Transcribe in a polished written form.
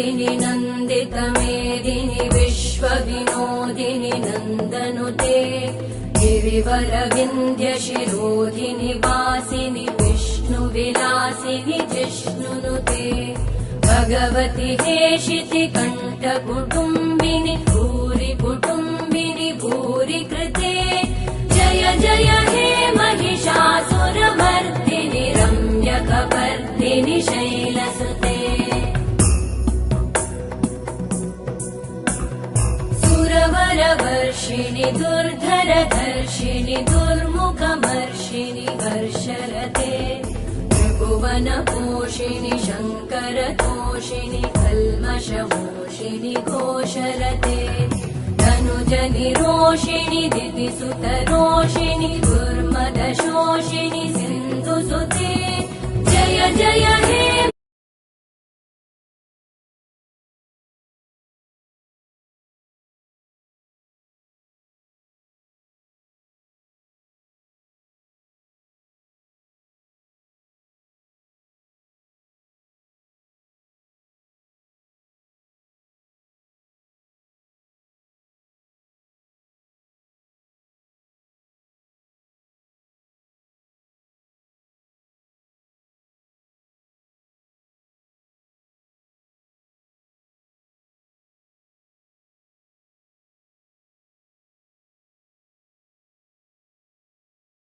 मेदिनि नन्दितमेदिनि विश्वविनोदिनि नन्दनुते गिरिवरविन्ध्यशिरोधिनि वासिनि विष्णुविलासिनि जिष्णुनुते भगवति हेशिति कण्ठकुटुम्बिनि भूरि कुटुम्बिनि भूरि कृते जय जय हे महिषासुरमर्दिनि रम्यकपर्दिनि शैलसुते सुरवरवर्षिणि दुर्धरधर्षिणि दुर्मुखमर्षिणि हर्षरते त्रिभुवनपोषिणि शङ्करतोषिणि कल्मषमोषिणि घोषरते धनुजनिरोषिणि दितिसुतरोषिणि दुर्मदशोषिणि सिन्धुसुते जय जय हे